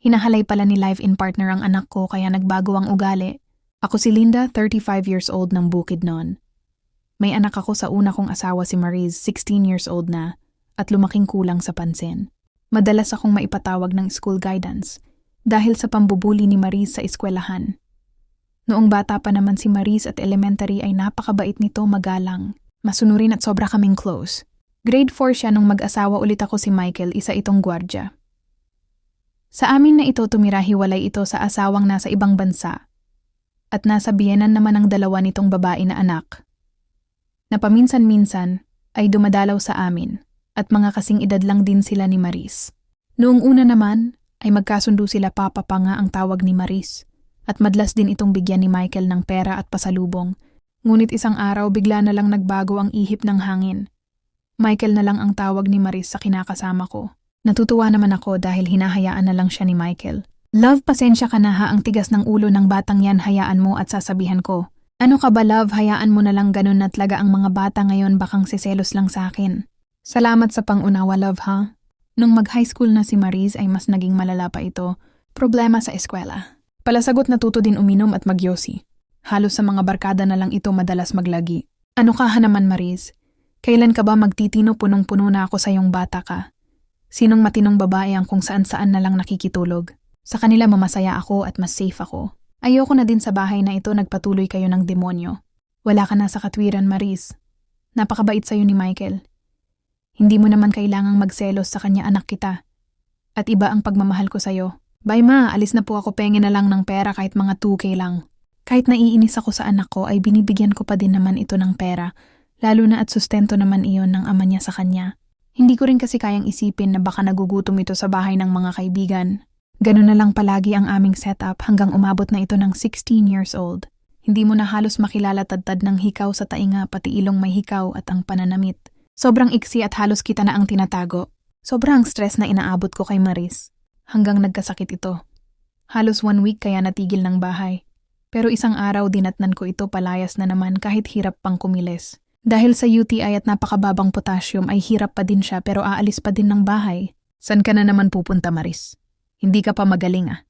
Hinahalay pala ni live-in partner ang anak ko kaya nagbago ang ugali. Ako si Linda, 35 years old ng bukid noon. May anak ako sa una kong asawa si Mariz, 16 years old na, at lumaking kulang sa pansin. Madalas akong maipatawag ng school guidance dahil sa pambubuli ni Mariz sa eskwelahan. Noong bata pa naman si Mariz at elementary ay napakabait nito, magalang, masunurin at sobra kaming close. Grade 4 siya nung mag-asawa ulit ako si Michael, isa itong gwardya. Sa amin na ito tumira, hiwalay ito sa asawang nasa ibang bansa. At nasa biyenan naman ang dalawa nitong babae na anak. Na paminsan-minsan ay dumadalaw sa amin at mga kasing edad lang din sila ni Mariz. Noong una naman ay magkasundo sila, papa pa nga ang tawag ni Mariz. At madlas din itong bigyan ni Michael ng pera at pasalubong. Ngunit isang araw bigla na lang nagbago ang ihip ng hangin. Michael na lang ang tawag ni Mariz sa kinakasama ko. Natutuwa naman ako dahil hinahayaan na lang siya ni Michael. Love, pasensya ka na ha, ang tigas ng ulo ng batang yan, hayaan mo at sasabihan ko. Ano ka ba love, hayaan mo na lang ganun na talaga ang mga bata ngayon, bakang siselos lang sa akin. Salamat sa pangunawa love ha. Nung mag-high school na si Mariz ay mas naging malala pa ito. Problema sa eskwela. Palasagot natuto din uminom at magyosi. Halos sa mga barkada na lang ito madalas maglagi. Ano ka ha naman Mariz? Kailan ka ba magtitino, punong-puno na ako sa iyong bata ka? Sinong matinong babae ang kung saan-saan na lang nakikitulog? Sa kanila mamasaya ako at mas safe ako. Ayoko na din sa bahay na ito, nagpatuloy kayo ng demonyo. Wala ka na sa katwiran Mariz. Napakabait sa'yo ni Michael. Hindi mo naman kailangang magselos sa kanya, anak kita. At iba ang pagmamahal ko sa'yo. Bye ma, alis na po ako, pengen na lang ng pera kahit mga 2K lang. Kahit naiinis ako sa anak ko ay binibigyan ko pa din naman ito ng pera, lalo na at sustento naman iyon ng ama niya sa kanya. Hindi ko rin kasi kayang isipin na baka nagugutom ito sa bahay ng mga kaibigan. Ganun na lang palagi ang aming setup hanggang umabot na ito ng 16 years old. Hindi mo na halos makilala tadtad ng hikaw sa tainga, pati ilong may hikaw at ang pananamit. Sobrang iksi at halos kita na ang tinatago. Sobrang stress na inaabot ko kay Mariz. Hanggang nagkasakit ito. Halos 1 week kaya natigil ng bahay. Pero isang araw dinatnan ko ito, palayas na naman kahit hirap pang kumilis. Dahil sa UTI at napakababang potassium ay hirap pa din siya pero aalis pa din ng bahay. San ka na naman pupunta Mariz? Hindi ka pa magaling ah.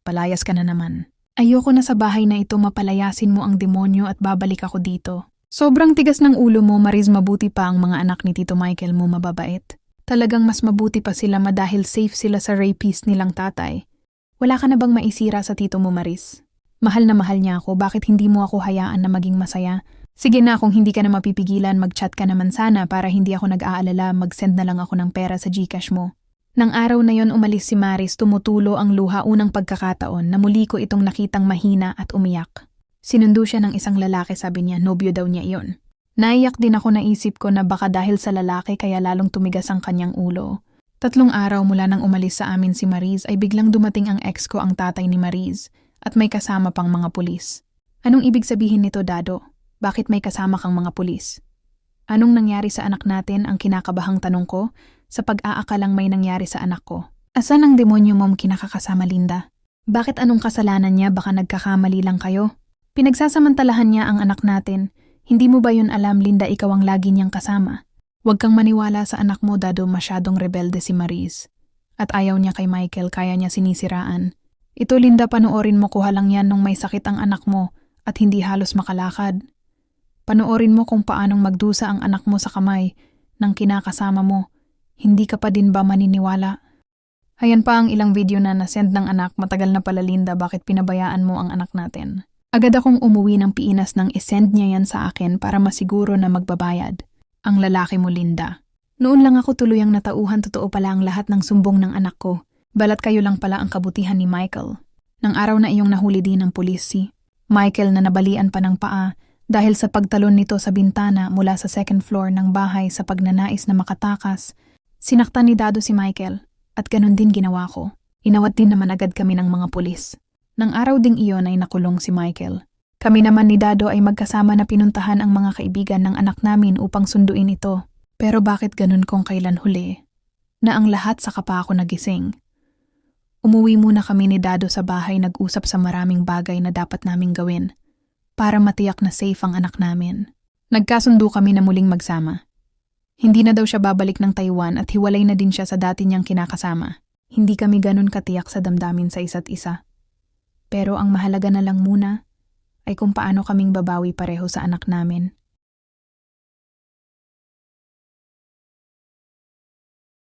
Palayas ka na naman. Ayoko na sa bahay na ito, mapalayasin mo ang demonyo at babalik ako dito. Sobrang tigas ng ulo mo Mariz, mabuti pa ang mga anak ni Tito Michael mo, mababait. Talagang mas mabuti pa sila dahil safe sila sa rapist nilang tatay. Wala ka na bang maisira sa tito mo Mariz? Mahal na mahal niya ako, bakit hindi mo ako hayaan na maging masaya? Sige na, kung hindi ka na mapipigilan, mag-chat ka naman sana para hindi ako nag-aalala, mag-send na lang ako ng pera sa GCash mo. Nang araw na yon umalis si Mariz, tumutulo ang luha, unang pagkakataon na muli ko itong nakitang mahina at umiyak. Sinundo siya ng isang lalaki, sabi niya, nobyo daw niya iyon. Naiyak din ako, naisip ko na baka dahil sa lalaki kaya lalong tumigas ang kanyang ulo. 3 araw mula nang umalis sa amin si Mariz ay biglang dumating ang ex ko, ang tatay ni Mariz, at may kasama pang mga pulis. Anong ibig sabihin nito, Dado? Bakit may kasama kang mga pulis? Anong nangyari sa anak natin, ang kinakabahang tanong ko, sa pag-aakalang may nangyari sa anak ko. Asan ang demonyo mong kinakakasama, Linda? Bakit anong kasalanan niya, baka nagkakamali lang kayo? Pinagsasamantalahan niya ang anak natin. Hindi mo ba yun alam, Linda, ikaw ang lagi niyang kasama? Huwag kang maniwala sa anak mo, Dado, masyadong rebelde si Mariz. At ayaw niya kay Michael, kaya niya sinisiraan. Ito Linda, panoorin mo, kuha lang yan nung may sakit ang anak mo at hindi halos makalakad. Panoorin mo kung paanong magdusa ang anak mo sa kamay ng kinakasama mo. Hindi ka pa din ba maniniwala? Ayan pa ang ilang video na nasend ng anak, matagal na pala Linda, bakit pinabayaan mo ang anak natin? Agad akong umuwi ng Pinas nang isend niya yan sa akin para masiguro na magbabayad. Ang lalaki mo Linda. Noon lang ako tuluyang natauhan, totoo pala ang lahat ng sumbong ng anak ko. Balat kayo lang pala ang kabutihan ni Michael. Nang araw na iyong nahuli din ng pulis si Michael na nabalian pa ng paa dahil sa pagtalon nito sa bintana mula sa 2nd floor ng bahay sa pagnanais na makatakas. Sinaktan ni Dado si Michael at ganun din ginawa ko. Inawat din naman agad kami ng mga pulis. Nang araw ding iyon ay nakulong si Michael. Kami naman ni Dado ay magkasama na pinuntahan ang mga kaibigan ng anak namin upang sunduin ito. Pero bakit ganun kung kailan huli? Na ang lahat saka pa ako nagising. Umuwi muna kami ni Dado sa bahay, nag-usap sa maraming bagay na dapat naming gawin para matiyak na safe ang anak namin. Nagkasundo kami na muling magsama. Hindi na daw siya babalik ng Taiwan at hiwalay na din siya sa dati niyang kinakasama. Hindi kami ganun katiyak sa damdamin sa isa't isa. Pero ang mahalaga na lang muna ay kung paano kaming babawi pareho sa anak namin.